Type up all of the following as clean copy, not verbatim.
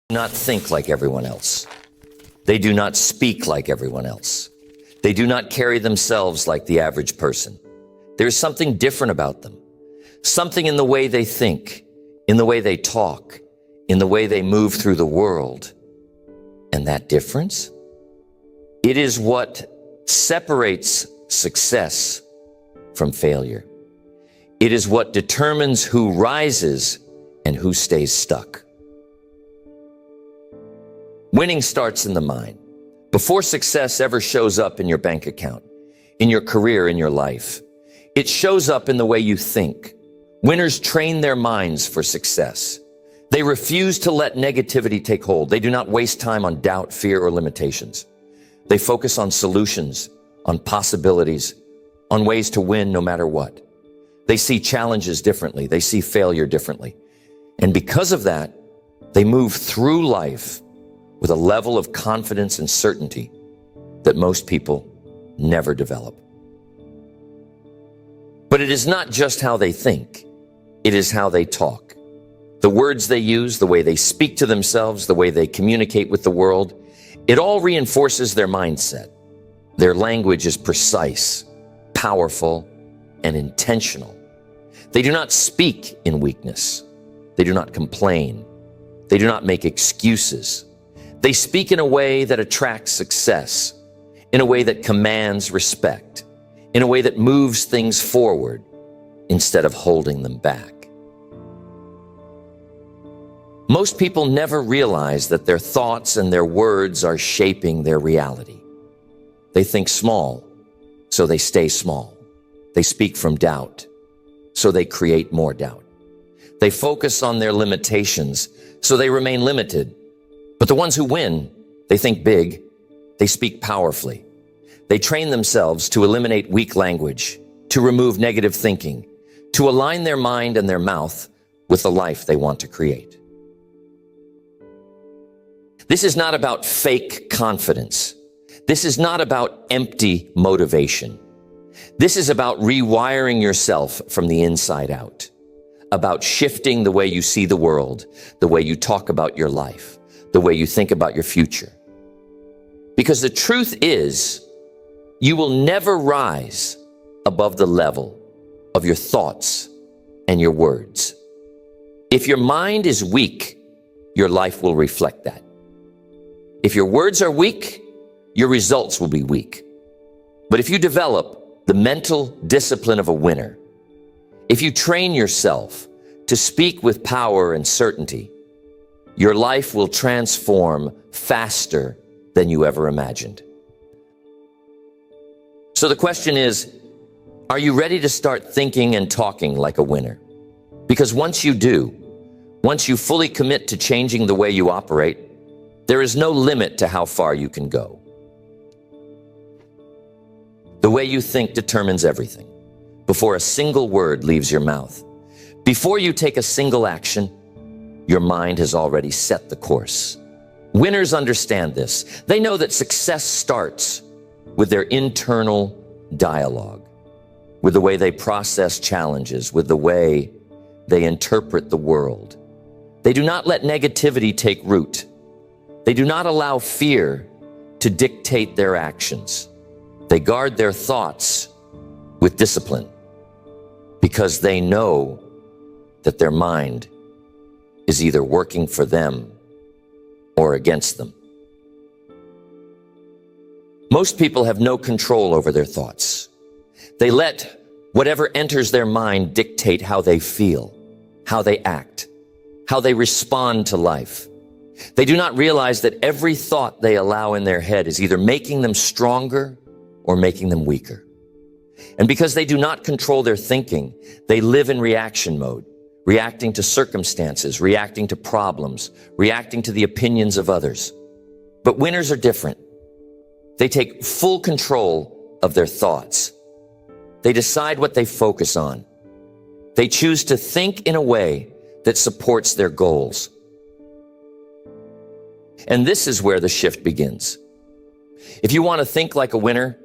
Do not think like everyone else. They do not speak like everyone else. They do not carry themselves like the average person. There is something different about them. Something in the way they think, in the way they talk, in the way they move through the world. And that difference? It is what separates success from failure. It is what determines who rises and who stays stuck. Winning starts in the mind. Before success ever shows up in your bank account, in your career, in your life, it shows up in the way you think. Winners train their minds for success. They refuse to let negativity take hold. They do not waste time on doubt, fear, or limitations. They focus on solutions, on possibilities, on ways to win no matter what. They see challenges differently. They see failure differently. And because of that, they move through life with a level of confidence and certainty that most people never develop. But it is not just how they think, it is how they talk. The words they use, the way they speak to themselves, the way they communicate with the world, it all reinforces their mindset. Their language is precise, powerful, and intentional. They do not speak in weakness. They do not complain. They do not make excuses. They speak in a way that attracts success, in a way that commands respect, in a way that moves things forward instead of holding them back. Most people never realize that their thoughts and their words are shaping their reality. They think small, so they stay small. They speak from doubt, so they create more doubt. They focus on their limitations, so they remain limited. But the ones who win, they think big, they speak powerfully. They train themselves to eliminate weak language, to remove negative thinking, to align their mind and their mouth with the life they want to create. This is not about fake confidence. This is not about empty motivation. This is about rewiring yourself from the inside out, about shifting the way you see the world, the way you talk about your life, the way you think about your future. Because the truth is, you will never rise above the level of your thoughts and your words. If your mind is weak, your life will reflect that. If your words are weak, your results will be weak. But if you develop the mental discipline of a winner, if you train yourself to speak with power and certainty, your life will transform faster than you ever imagined. So the question is, are you ready to start thinking and talking like a winner? Because once you do, once you fully commit to changing the way you operate, there is no limit to how far you can go. The way you think determines everything. Before a single word leaves your mouth, before you take a single action, your mind has already set the course. Winners understand this. They know that success starts with their internal dialogue, with the way they process challenges, with the way they interpret the world. They do not let negativity take root. They do not allow fear to dictate their actions. They guard their thoughts with discipline because they know that their mind is either working for them or against them. Most people have no control over their thoughts. They let whatever enters their mind dictate how they feel, how they act, how they respond to life. They do not realize that every thought they allow in their head is either making them stronger or making them weaker. And because they do not control their thinking, they live in reaction mode, reacting to circumstances, reacting to problems, reacting to the opinions of others. But winners are different. They take full control of their thoughts. They decide what they focus on. They choose to think in a way that supports their goals. And this is where the shift begins. If you want to think like a winner,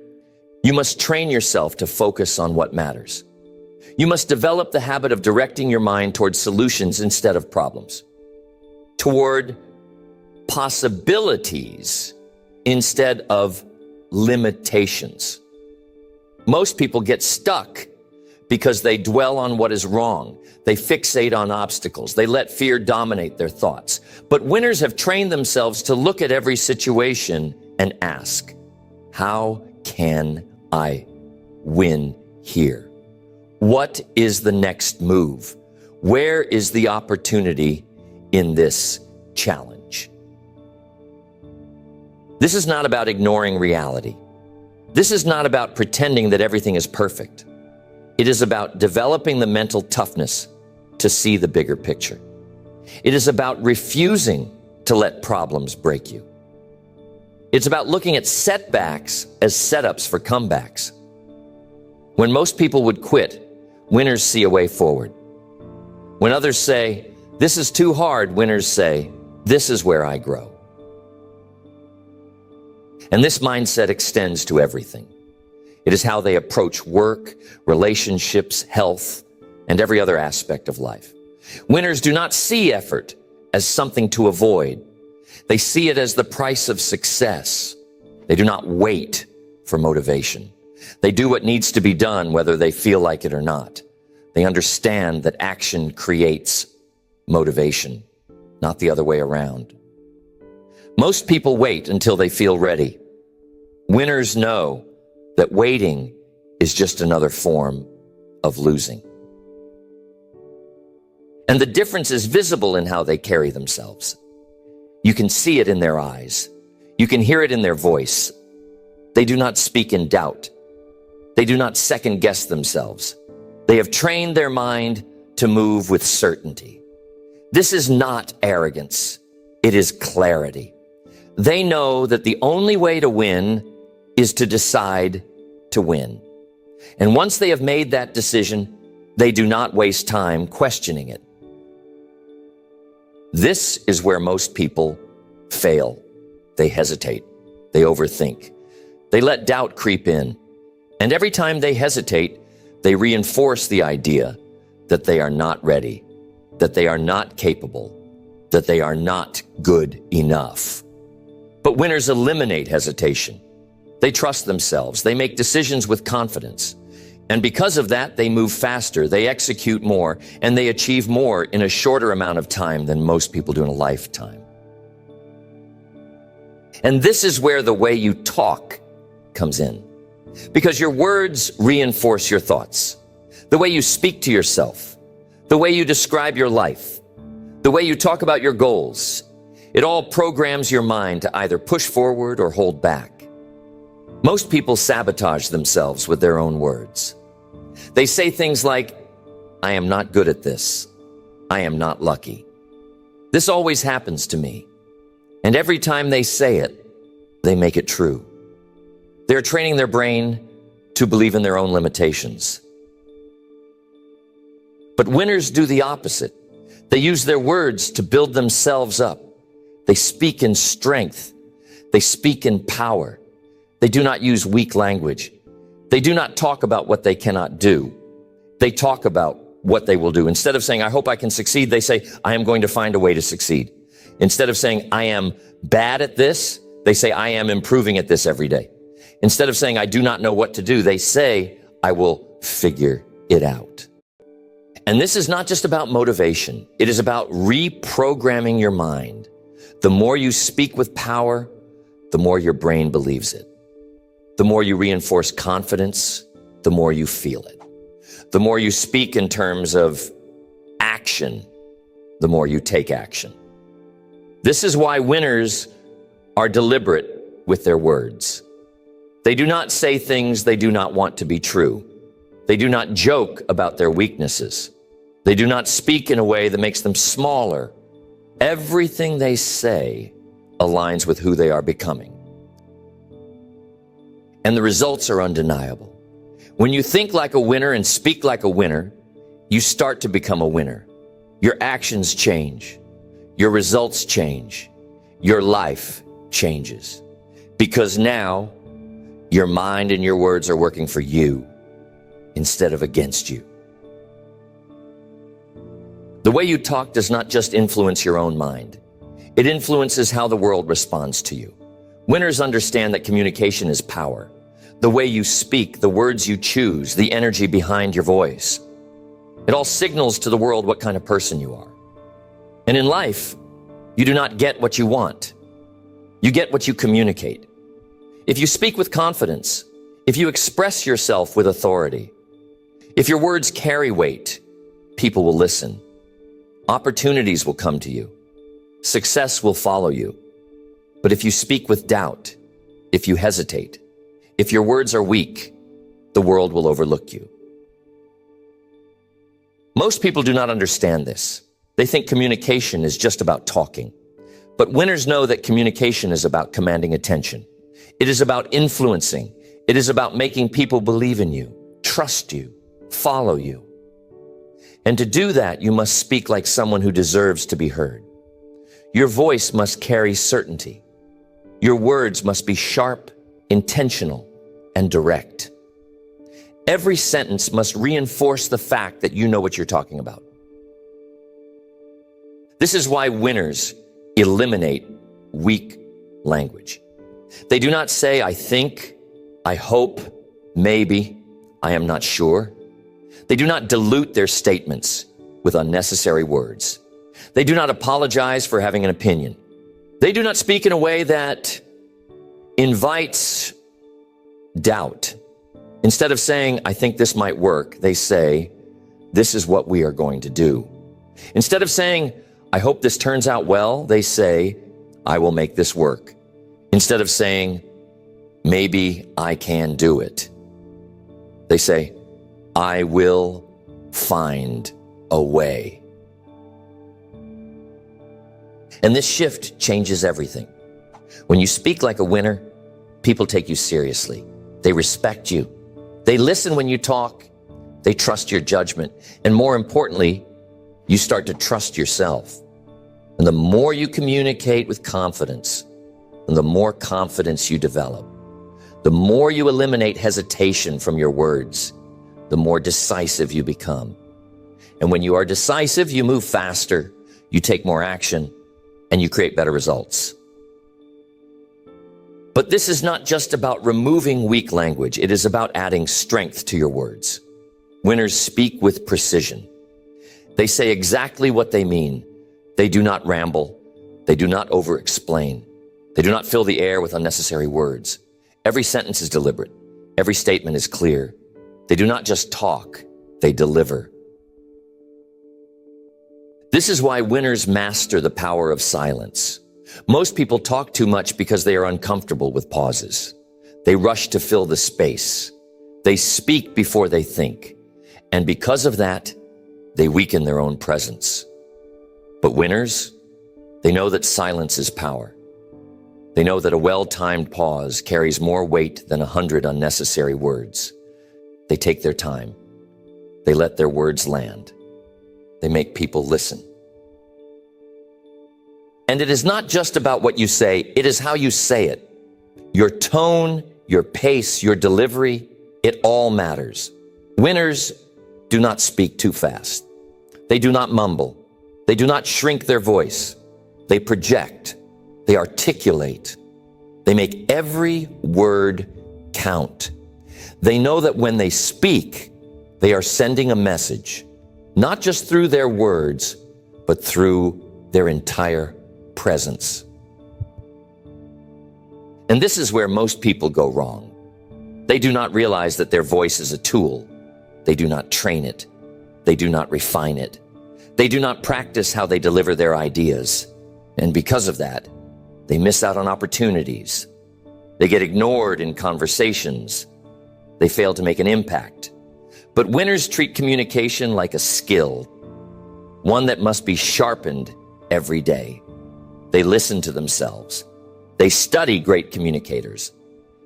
you must train yourself to focus on what matters. You must develop the habit of directing your mind towards solutions instead of problems, toward possibilities instead of limitations. Most people get stuck because they dwell on what is wrong. They fixate on obstacles. They let fear dominate their thoughts. But winners have trained themselves to look at every situation and ask, how can I win here? What is the next move? Where is the opportunity in this challenge? This is not about ignoring reality. This is not about pretending that everything is perfect. It is about developing the mental toughness to see the bigger picture. It is about refusing to let problems break you. It's about looking at setbacks as setups for comebacks. When most people would quit, winners see a way forward. When others say, this is too hard, winners say, this is where I grow. And this mindset extends to everything. It is how they approach work, relationships, health, and every other aspect of life. Winners do not see effort as something to avoid. They see it as the price of success. They do not wait for motivation. They do what needs to be done, whether they feel like it or not. They understand that action creates motivation, not the other way around. Most people wait until they feel ready. Winners know that waiting is just another form of losing. And the difference is visible in how they carry themselves. You can see it in their eyes. You can hear it in their voice. They do not speak in doubt. They do not second guess themselves. They have trained their mind to move with certainty. This is not arrogance. It is clarity. They know that the only way to win is to decide to win. And once they have made that decision, they do not waste time questioning it. This is where most people fail. They hesitate. They overthink. They let doubt creep in. And every time they hesitate, they reinforce the idea that they are not ready, that they are not capable, that they are not good enough. But winners eliminate hesitation. They trust themselves. They make decisions with confidence. And because of that, they move faster, they execute more, and they achieve more in a shorter amount of time than most people do in a lifetime. And this is where the way you talk comes in. Because your words reinforce your thoughts. The way you speak to yourself, the way you describe your life, the way you talk about your goals, it all programs your mind to either push forward or hold back. Most people sabotage themselves with their own words. They say things like, I am not good at this. I am not lucky. This always happens to me. And every time they say it, they make it true. They're training their brain to believe in their own limitations. But winners do the opposite. They use their words to build themselves up. They speak in strength. They speak in power. They do not use weak language. They do not talk about what they cannot do. They talk about what they will do. Instead of saying, I hope I can succeed, they say, I am going to find a way to succeed. Instead of saying, I am bad at this, they say, I am improving at this every day. Instead of saying, I do not know what to do, they say, I will figure it out. And this is not just about motivation. It is about reprogramming your mind. The more you speak with power, the more your brain believes it. The more you reinforce confidence, the more you feel it. The more you speak in terms of action, the more you take action. This is why winners are deliberate with their words. They do not say things they do not want to be true. They do not joke about their weaknesses. They do not speak in a way that makes them smaller. Everything they say aligns with who they are becoming. And the results are undeniable. When you think like a winner and speak like a winner, you start to become a winner. Your actions change. Your results change. Your life changes. Because now, your mind and your words are working for you instead of against you. The way you talk does not just influence your own mind. It influences how the world responds to you. Winners understand that communication is power. The way you speak, the words you choose, the energy behind your voice. It all signals to the world what kind of person you are. And in life, you do not get what you want. You get what you communicate. If you speak with confidence, if you express yourself with authority, if your words carry weight, people will listen. Opportunities will come to you. Success will follow you. But if you speak with doubt, if you hesitate, if your words are weak, the world will overlook you. Most people do not understand this. They think communication is just about talking. But winners know that communication is about commanding attention. It is about influencing. It is about making people believe in you, trust you, follow you. And to do that, you must speak like someone who deserves to be heard. Your voice must carry certainty. Your words must be sharp, intentional, and direct. Every sentence must reinforce the fact that you know what you're talking about. This is why winners eliminate weak language. They do not say, I think, I hope, maybe, I am not sure. They do not dilute their statements with unnecessary words. They do not apologize for having an opinion. They do not speak in a way that invites doubt. Instead of saying, I think this might work, they say, this is what we are going to do. Instead of saying, I hope this turns out well, they say, I will make this work. Instead of saying, maybe I can do it, they say, I will find a way. And this shift changes everything. When you speak like a winner, people take you seriously. They respect you. They listen when you talk. They trust your judgment. And more importantly, you start to trust yourself. And the more you communicate with confidence, and the more confidence you develop, the more you eliminate hesitation from your words, the more decisive you become. And when you are decisive, you move faster, you take more action, and you create better results. But this is not just about removing weak language. It is about adding strength to your words. Winners speak with precision. They say exactly what they mean. They do not ramble. They do not over-explain. They do not fill the air with unnecessary words. Every sentence is deliberate. Every statement is clear. They do not just talk, they deliver. This is why winners master the power of silence. Most people talk too much because they are uncomfortable with pauses. They rush to fill the space. They speak before they think. And because of that, they weaken their own presence. But winners, they know that silence is power. They know that a well-timed pause carries more weight than 100 unnecessary words. They take their time. They let their words land. They make people listen. And it is not just about what you say, it is how you say it. Your tone, your pace, your delivery, it all matters. Winners do not speak too fast. They do not mumble. They do not shrink their voice. They project. They articulate. They make every word count. They know that when they speak, they are sending a message, not just through their words, but through their entire presence. And this is where most people go wrong. They do not realize that their voice is a tool. They do not train it. They do not refine it. They do not practice how they deliver their ideas. And because of that, they miss out on opportunities. They get ignored in conversations. They fail to make an impact. But winners treat communication like a skill, one that must be sharpened every day. They listen to themselves. They study great communicators.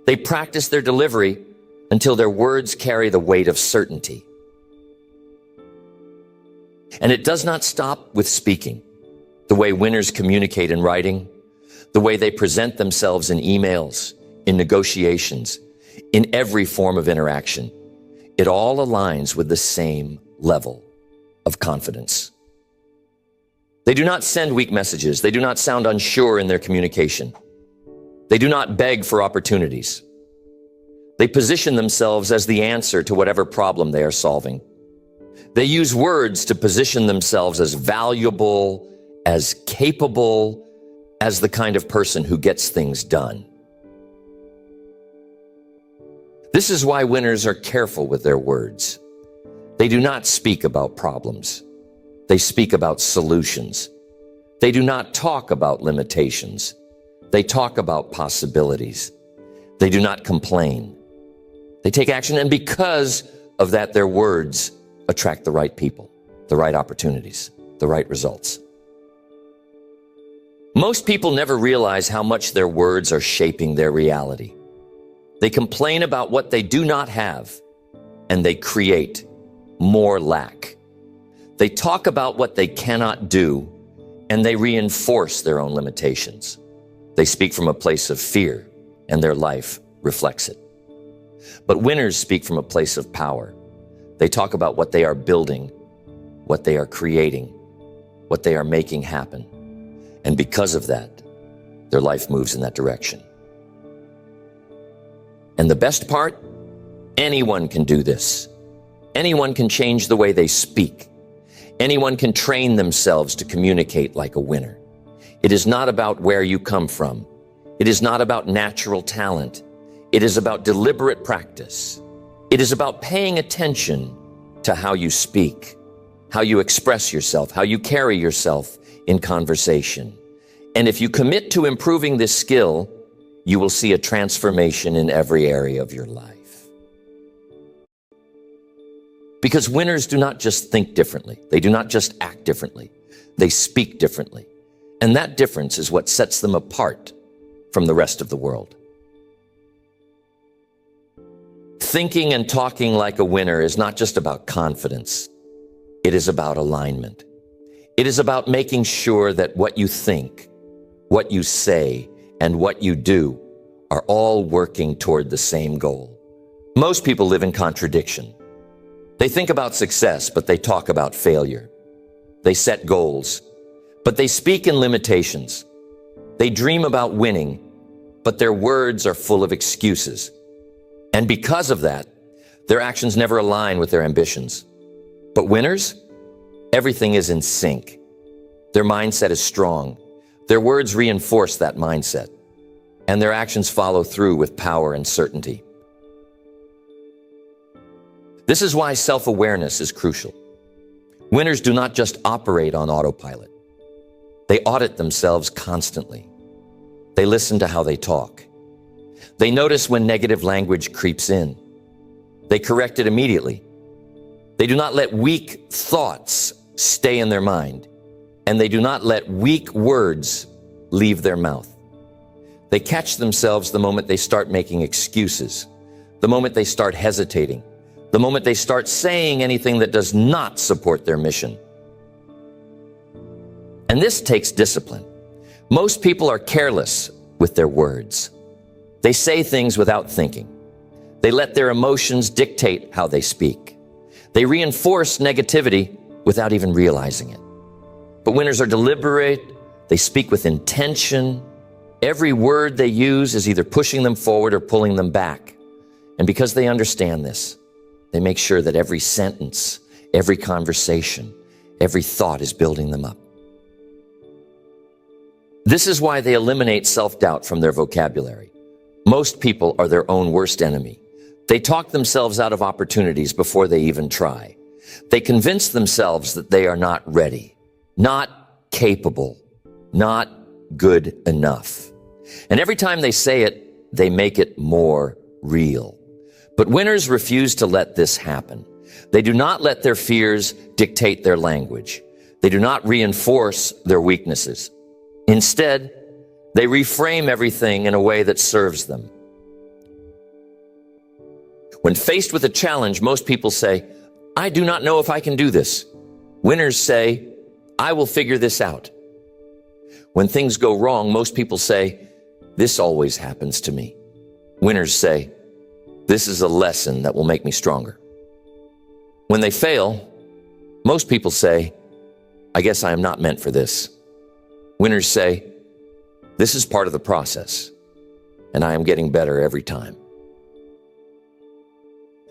They practice their delivery until their words carry the weight of certainty. And it does not stop with speaking. The way winners communicate in writing, the way they present themselves in emails, in negotiations, in every form of interaction, it all aligns with the same level of confidence. They do not send weak messages. They do not sound unsure in their communication. They do not beg for opportunities. They position themselves as the answer to whatever problem they are solving. They use words to position themselves as valuable, as capable, as the kind of person who gets things done. This is why winners are careful with their words. They do not speak about problems. They speak about solutions. They do not talk about limitations. They talk about possibilities. They do not complain. They take action, and because of that, their words attract the right people, the right opportunities, the right results. Most people never realize how much their words are shaping their reality. They complain about what they do not have, and they create more lack. They talk about what they cannot do, and they reinforce their own limitations. They speak from a place of fear, and their life reflects it. But winners speak from a place of power. They talk about what they are building, what they are creating, what they are making happen. And because of that, their life moves in that direction. And the best part? Anyone can do this. Anyone can change the way they speak. Anyone can train themselves to communicate like a winner. It is not about where you come from. It is not about natural talent. It is about deliberate practice. It is about paying attention to how you speak, how you express yourself, how you carry yourself in conversation. And if you commit to improving this skill, you will see a transformation in every area of your life. Because winners do not just think differently. They do not just act differently. They speak differently. And that difference is what sets them apart from the rest of the world. Thinking and talking like a winner is not just about confidence. It is about alignment. It is about making sure that what you think, what you say, and what you do are all working toward the same goal. Most people live in contradiction. They think about success, but they talk about failure. They set goals, but they speak in limitations. They dream about winning, but their words are full of excuses. And because of that, their actions never align with their ambitions. But winners, everything is in sync. Their mindset is strong. Their words reinforce that mindset, and their actions follow through with power and certainty. This is why self-awareness is crucial. Winners do not just operate on autopilot. They audit themselves constantly. They listen to how they talk. They notice when negative language creeps in. They correct it immediately. They do not let weak thoughts stay in their mind, and they do not let weak words leave their mouth. They catch themselves the moment they start making excuses, the moment they start hesitating, the moment they start saying anything that does not support their mission. And this takes discipline. Most people are careless with their words. They say things without thinking. They let their emotions dictate how they speak. They reinforce negativity without even realizing it. But winners are deliberate. They speak with intention. Every word they use is either pushing them forward or pulling them back. And because they understand this, they make sure that every sentence, every conversation, every thought is building them up. This is why they eliminate self-doubt from their vocabulary. Most people are their own worst enemy. They talk themselves out of opportunities before they even try. They convince themselves that they are not ready, not capable, not good enough. And every time they say it, they make it more real. But winners refuse to let this happen. They do not let their fears dictate their language. They do not reinforce their weaknesses. Instead, they reframe everything in a way that serves them. When faced with a challenge, most people say, "I do not know if I can do this." Winners say, "I will figure this out." When things go wrong, most people say, "This always happens to me." Winners say, "This is a lesson that will make me stronger." When they fail, most people say, I guess I am not meant for this. Winners say, this is part of the process, and I am getting better every time.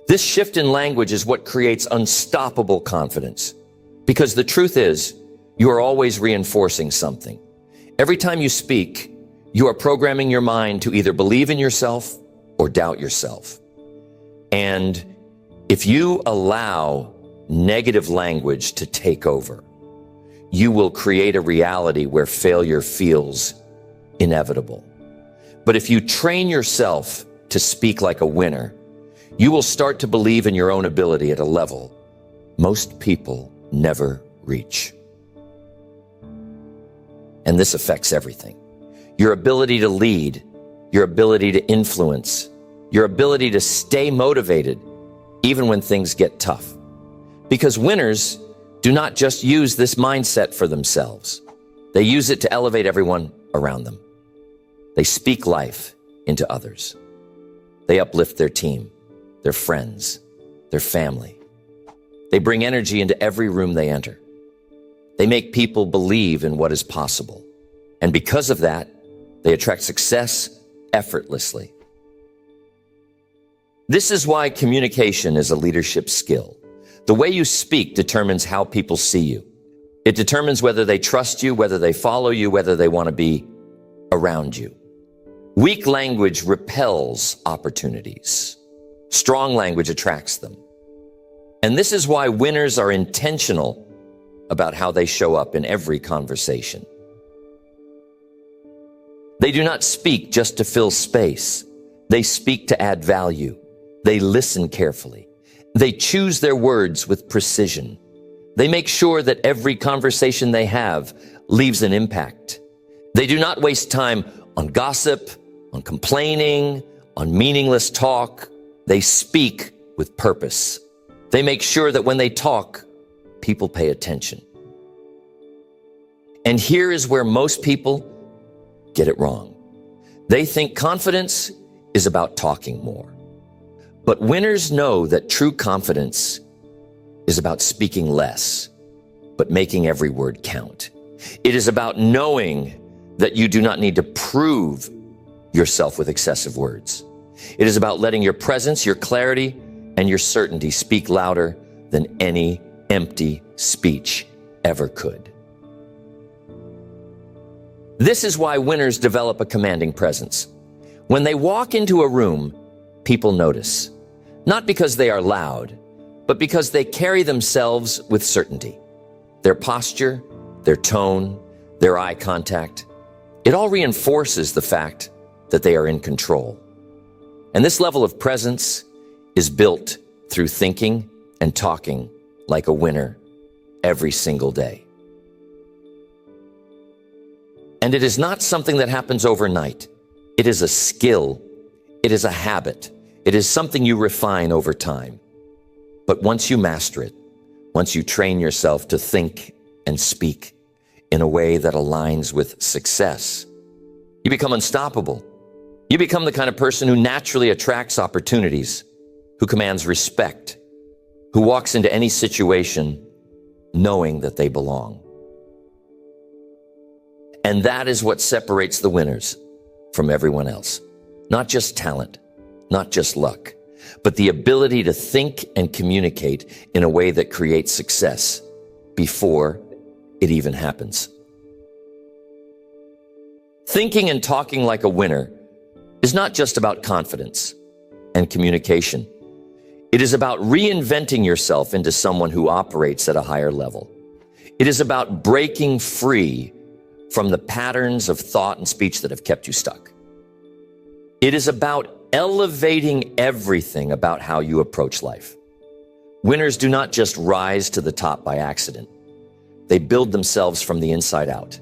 This shift in language is what creates unstoppable confidence, because the truth is, you are always reinforcing something. Every time you speak, you are programming your mind to either believe in yourself or doubt yourself. And if you allow negative language to take over, you will create a reality where failure feels inevitable. But if you train yourself to speak like a winner, you will start to believe in your own ability at a level most people never reach. And this affects everything. Your ability to lead, your ability to influence, your ability to stay motivated even when things get tough. Because winners do not just use this mindset for themselves. They use it to elevate everyone around them. They speak life into others. They uplift their team, their friends, their family. They bring energy into every room they enter. They make people believe in what is possible. And because of that, they attract success effortlessly. This is why communication is a leadership skill. The way you speak determines how people see you. It determines whether they trust you, whether they follow you, whether they want to be around you. Weak language repels opportunities. Strong language attracts them. And this is why winners are intentional about how they show up in every conversation. They do not speak just to fill space. They speak to add value. They listen carefully. They choose their words with precision. They make sure that every conversation they have leaves an impact. They do not waste time on gossip, on complaining, on meaningless talk. They speak with purpose. They make sure that when they talk, people pay attention. And here is where most people get it wrong. They think confidence is about talking more. But winners know that true confidence is about speaking less, but making every word count. It is about knowing that you do not need to prove yourself with excessive words. It is about letting your presence, your clarity, and your certainty speak louder than any empty speech ever could. This is why winners develop a commanding presence. When they walk into a room, people notice, not because they are loud, but because they carry themselves with certainty. Their posture, their tone, their eye contact, it all reinforces the fact that they are in control. And this level of presence is built through thinking and talking like a winner every single day. And it is not something that happens overnight. It is a skill. It is a habit. It is something you refine over time. But once you master it, once you train yourself to think and speak in a way that aligns with success, you become unstoppable. You become the kind of person who naturally attracts opportunities, who commands respect, who walks into any situation knowing that they belong. And that is what separates the winners from everyone else. Not just talent, not just luck, but the ability to think and communicate in a way that creates success before it even happens. Thinking and talking like a winner is not just about confidence and communication. It is about reinventing yourself into someone who operates at a higher level. It is about breaking free from the patterns of thought and speech that have kept you stuck. It is about elevating everything about how you approach life. Winners do not just rise to the top by accident. They build themselves from the inside out.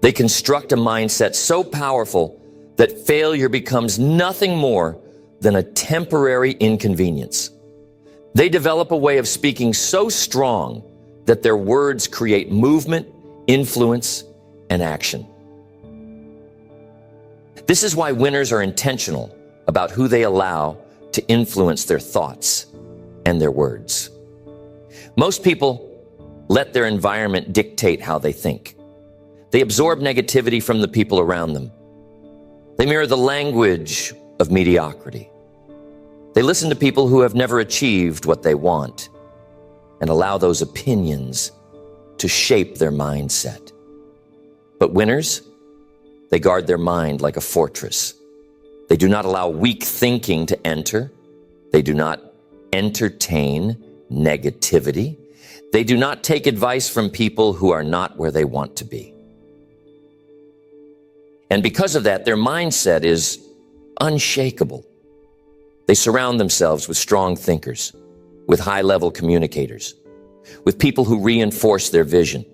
They construct a mindset so powerful that failure becomes nothing more than a temporary inconvenience. They develop a way of speaking so strong that their words create movement, influence, and action. This is why winners are intentional about who they allow to influence their thoughts and their words. Most people let their environment dictate how they think. They absorb negativity from the people around them. They mirror the language of mediocrity. They listen to people who have never achieved what they want and allow those opinions to shape their mindset. But winners, they guard their mind like a fortress. They do not allow weak thinking to enter. They do not entertain negativity. They do not take advice from people who are not where they want to be. And because of that, their mindset is unshakable. They surround themselves with strong thinkers, with high-level communicators, with people who reinforce their vision.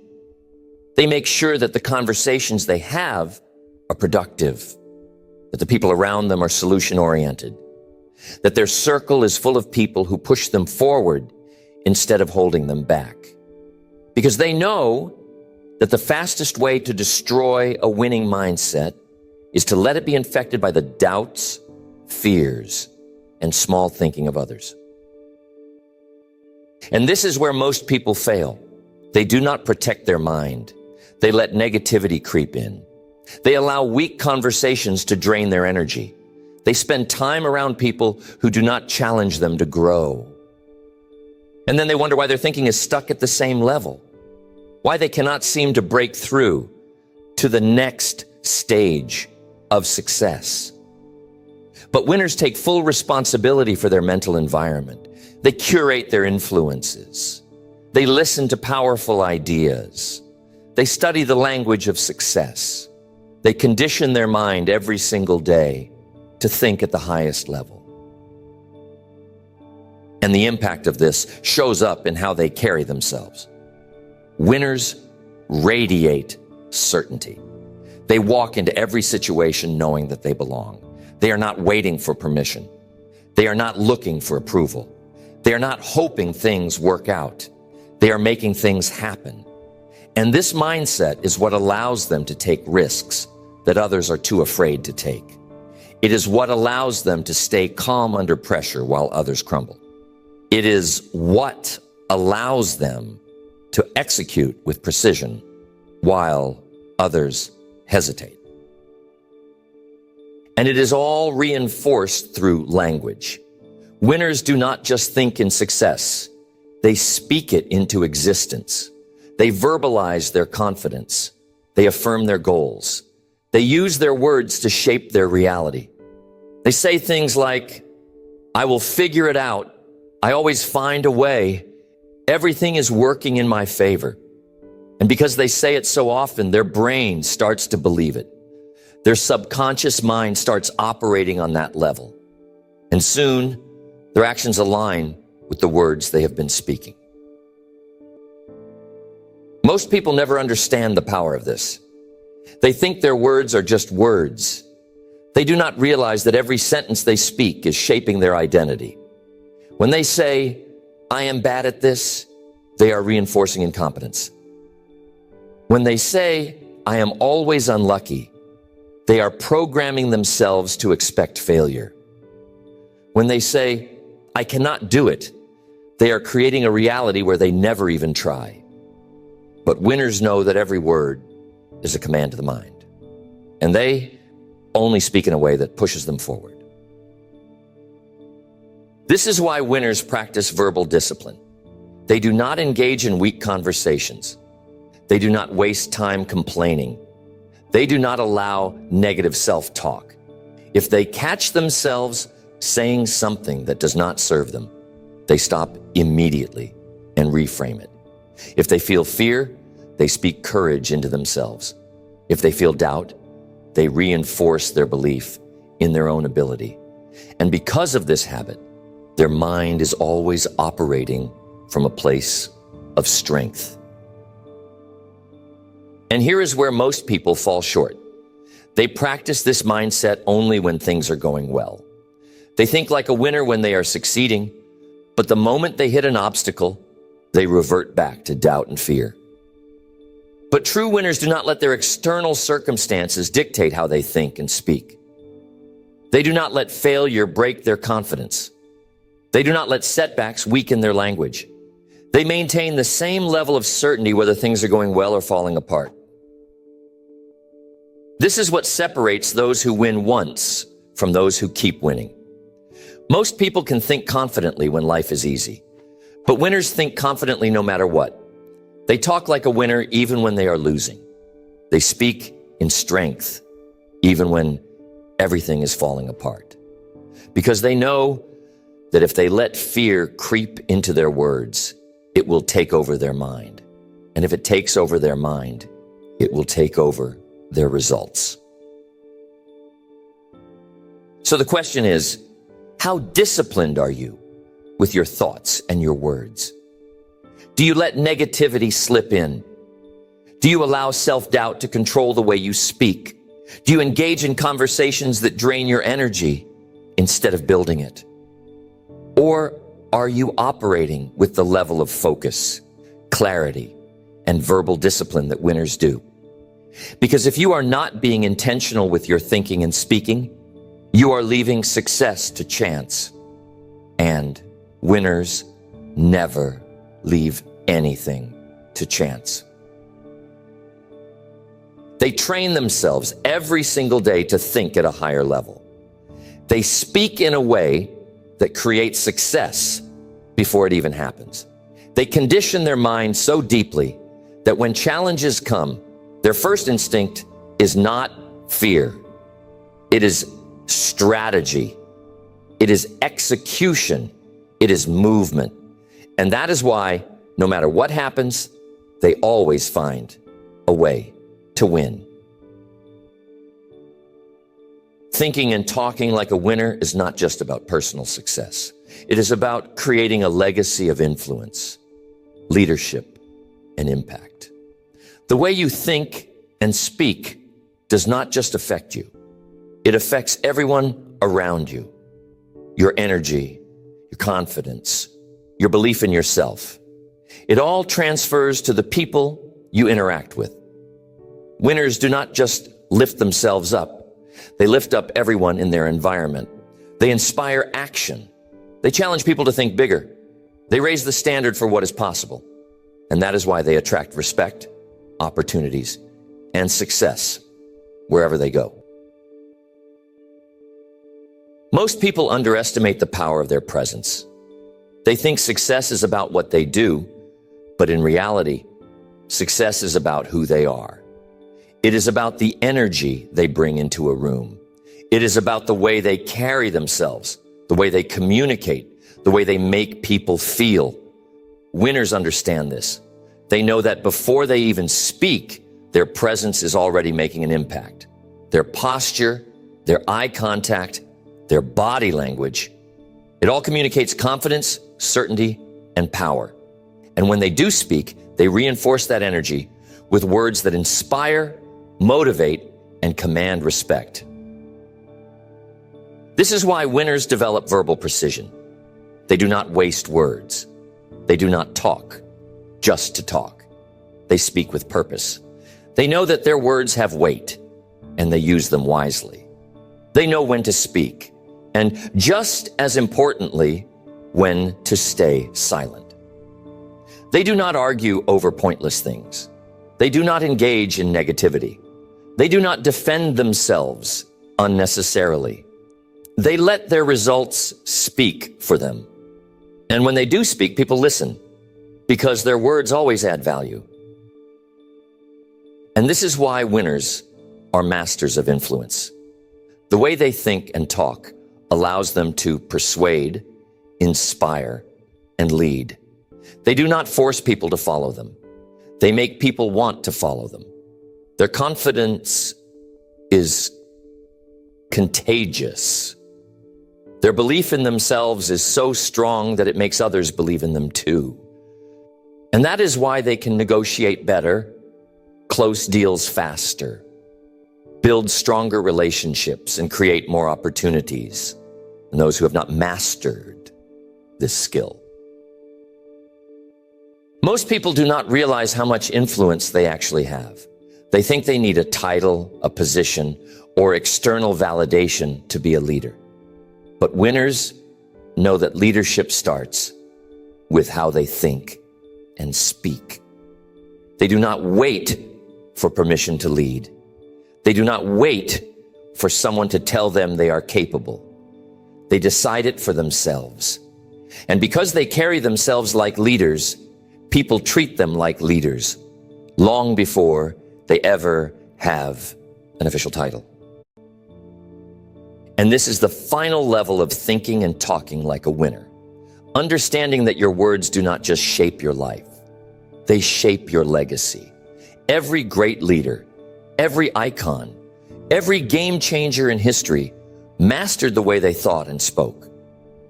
They make sure that the conversations they have are productive, that the people around them are solution-oriented, that their circle is full of people who push them forward instead of holding them back. Because they know that the fastest way to destroy a winning mindset is to let it be infected by the doubts, fears, and small thinking of others. And this is where most people fail. They do not protect their mind. They let negativity creep in. They allow weak conversations to drain their energy. They spend time around people who do not challenge them to grow. And then they wonder why their thinking is stuck at the same level, why they cannot seem to break through to the next stage of success. But winners take full responsibility for their mental environment. They curate their influences. They listen to powerful ideas. They study the language of success. They condition their mind every single day to think at the highest level. And the impact of this shows up in how they carry themselves. Winners radiate certainty. They walk into every situation knowing that they belong. They are not waiting for permission. They are not looking for approval. They are not hoping things work out. They are making things happen. And this mindset is what allows them to take risks that others are too afraid to take. It is what allows them to stay calm under pressure while others crumble. It is what allows them to execute with precision while others hesitate. And it is all reinforced through language. Winners do not just think in success. They speak it into existence. They verbalize their confidence. They affirm their goals. They use their words to shape their reality. They say things like, "I will figure it out. I always find a way. Everything is working in my favor." And because they say it so often, their brain starts to believe it. Their subconscious mind starts operating on that level. And soon, their actions align with the words they have been speaking. Most people never understand the power of this. They think their words are just words. They do not realize that every sentence they speak is shaping their identity. When they say, "I am bad at this," they are reinforcing incompetence. When they say, "I am always unlucky," they are programming themselves to expect failure. When they say, "I cannot do it," they are creating a reality where they never even try. But winners know that every word is a command to the mind, and they only speak in a way that pushes them forward. This is why winners practice verbal discipline. They do not engage in weak conversations. They do not waste time complaining. They do not allow negative self-talk. If they catch themselves saying something that does not serve them, they stop immediately and reframe it. If they feel fear, they speak courage into themselves. If they feel doubt, they reinforce their belief in their own ability. And because of this habit, their mind is always operating from a place of strength. And here is where most people fall short. They practice this mindset only when things are going well. They think like a winner when they are succeeding, but the moment they hit an obstacle, they revert back to doubt and fear. But true winners do not let their external circumstances dictate how they think and speak. They do not let failure break their confidence. They do not let setbacks weaken their language. They maintain the same level of certainty whether things are going well or falling apart. This is what separates those who win once from those who keep winning. Most people can think confidently when life is easy, but winners think confidently no matter what. They talk like a winner even when they are losing. They speak in strength even when everything is falling apart, because they know that if they let fear creep into their words, it will take over their mind. And if it takes over their mind, it will take over their results. So the question is, how disciplined are you with your thoughts and your words? Do you let negativity slip in? Do you allow self-doubt to control the way you speak? Do you engage in conversations that drain your energy instead of building it? Or are you operating with the level of focus, clarity, and verbal discipline that winners do? Because if you are not being intentional with your thinking and speaking, you are leaving success to chance. And winners never leave anything to chance. They train themselves every single day to think at a higher level. They speak in a way that creates success before it even happens. They condition their mind so deeply that when challenges come, their first instinct is not fear. It is strategy. It is execution. It is movement. And that is why, no matter what happens, they always find a way to win. Thinking and talking like a winner is not just about personal success. It is about creating a legacy of influence, leadership, and impact. The way you think and speak does not just affect you. It affects everyone around you. Your energy, your confidence, your belief in yourself. It all transfers to the people you interact with. Winners do not just lift themselves up. They lift up everyone in their environment. They inspire action. They challenge people to think bigger. They raise the standard for what is possible. And that is why they attract respect, opportunities, and success wherever they go. Most people underestimate the power of their presence. They think success is about what they do, but in reality, success is about who they are. It is about the energy they bring into a room. It is about the way they carry themselves, the way they communicate, the way they make people feel. Winners understand this. They know that before they even speak, their presence is already making an impact. Their posture, their eye contact, their body language, it all communicates confidence, certainty, and power. And when they do speak, they reinforce that energy with words that inspire, motivate, and command respect. This is why winners develop verbal precision. They do not waste words. They do not talk just to talk. They speak with purpose. They know that their words have weight, and they use them wisely. They know when to speak, and just as importantly, when to stay silent. They do not argue over pointless things. They do not engage in negativity. They do not defend themselves unnecessarily. They let their results speak for them. And when they do speak, people listen, because their words always add value. And this is why winners are masters of influence. The way they think and talk allows them to persuade, inspire, and lead. They do not force people to follow them. They make people want to follow them. Their confidence is contagious. Their belief in themselves is so strong that it makes others believe in them too. And that is why they can negotiate better, close deals faster, build stronger relationships, and create more opportunities than those who have not mastered this skill. Most people do not realize how much influence they actually have. They think they need a title, a position, or external validation to be a leader. But winners know that leadership starts with how they think and speak. They do not wait for permission to lead. They do not wait for someone to tell them they are capable. They decide it for themselves. And because they carry themselves like leaders, people treat them like leaders long before they ever have an official title. And this is the final level of thinking and talking like a winner. Understanding that your words do not just shape your life, they shape your legacy. Every great leader, every icon, every game changer in history mastered the way they thought and spoke.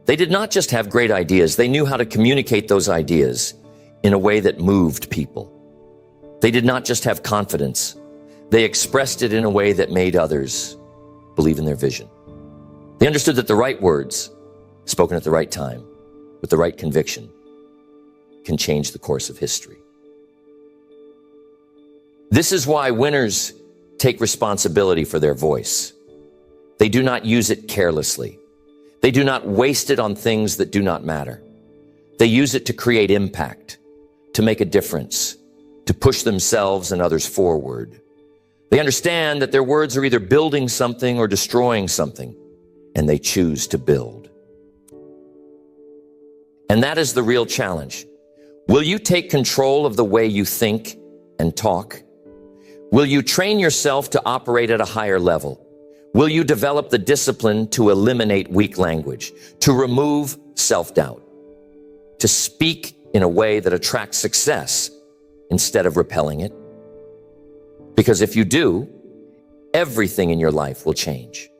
They did not just have great ideas, they knew how to communicate those ideas in a way that moved people. They did not just have confidence, they expressed it in a way that made others believe in their vision. They understood that the right words, spoken at the right time, with the right conviction, can change the course of history. This is why winners take responsibility for their voice. They do not use it carelessly. They do not waste it on things that do not matter. They use it to create impact, to make a difference, to push themselves and others forward. They understand that their words are either building something or destroying something, and they choose to build. And that is the real challenge. Will you take control of the way you think and talk? Will you train yourself to operate at a higher level? Will you develop the discipline to eliminate weak language, to remove self-doubt, to speak in a way that attracts success instead of repelling it? Because if you do, everything in your life will change.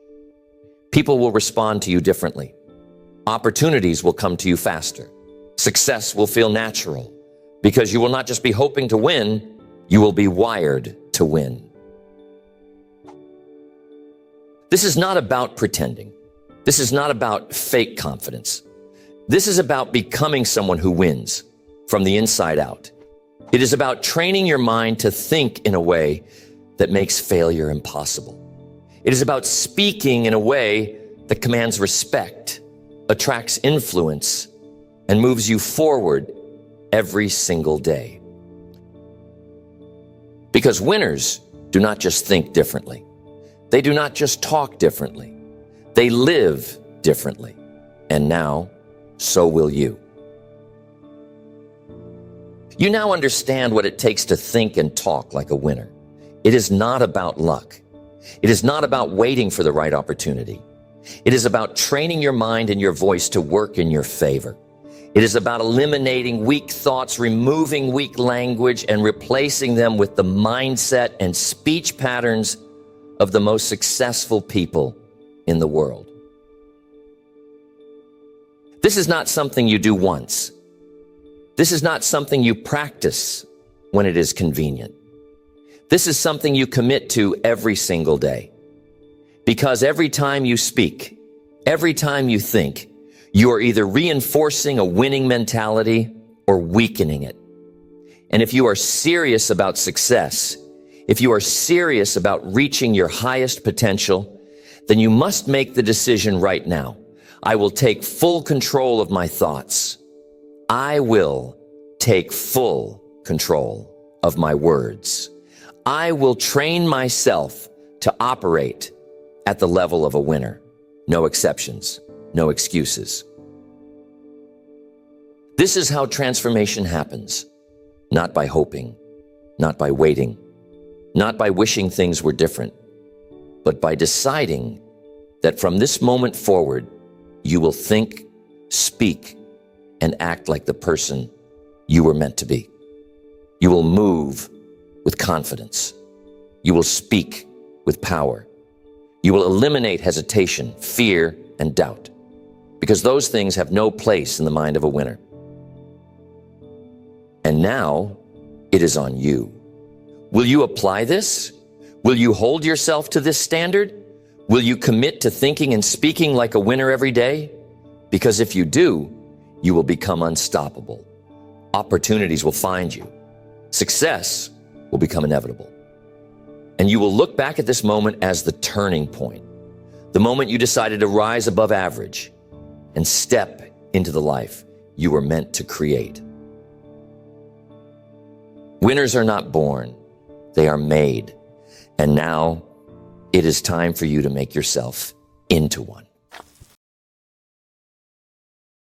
People will respond to you differently. Opportunities will come to you faster. Success will feel natural because you will not just be hoping to win, you will be wired to win. This is not about pretending. This is not about fake confidence. This is about becoming someone who wins from the inside out. It is about training your mind to think in a way that makes failure impossible. It is about speaking in a way that commands respect, attracts influence, and moves you forward every single day. Because winners do not just think differently. They do not just talk differently. They live differently. And now, so will you. You now understand what it takes to think and talk like a winner. It is not about luck. It is not about waiting for the right opportunity. It is about training your mind and your voice to work in your favor. It is about eliminating weak thoughts, removing weak language, and replacing them with the mindset and speech patterns of the most successful people in the world. This is not something you do once. This is not something you practice when it is convenient. This is something you commit to every single day. Because every time you speak, every time you think, you are either reinforcing a winning mentality or weakening it. And if you are serious about success, if you are serious about reaching your highest potential, then you must make the decision right now. I will take full control of my thoughts. I will take full control of my words. I will train myself to operate at the level of a winner. No exceptions, no excuses. This is how transformation happens, not by hoping, not by waiting, not by wishing things were different, but by deciding that from this moment forward, you will think, speak, and act like the person you were meant to be. You will move with confidence. You will speak with power. You will eliminate hesitation, fear, and doubt, because those things have no place in the mind of a winner. And now it is on you. Will you apply this? Will you hold yourself to this standard? Will you commit to thinking and speaking like a winner every day? Because if you do, you will become unstoppable. Opportunities will find you. Success will become inevitable. And you will look back at this moment as the turning point, the moment you decided to rise above average and step into the life you were meant to create. Winners are not born, they are made. And now it is time for you to make yourself into one.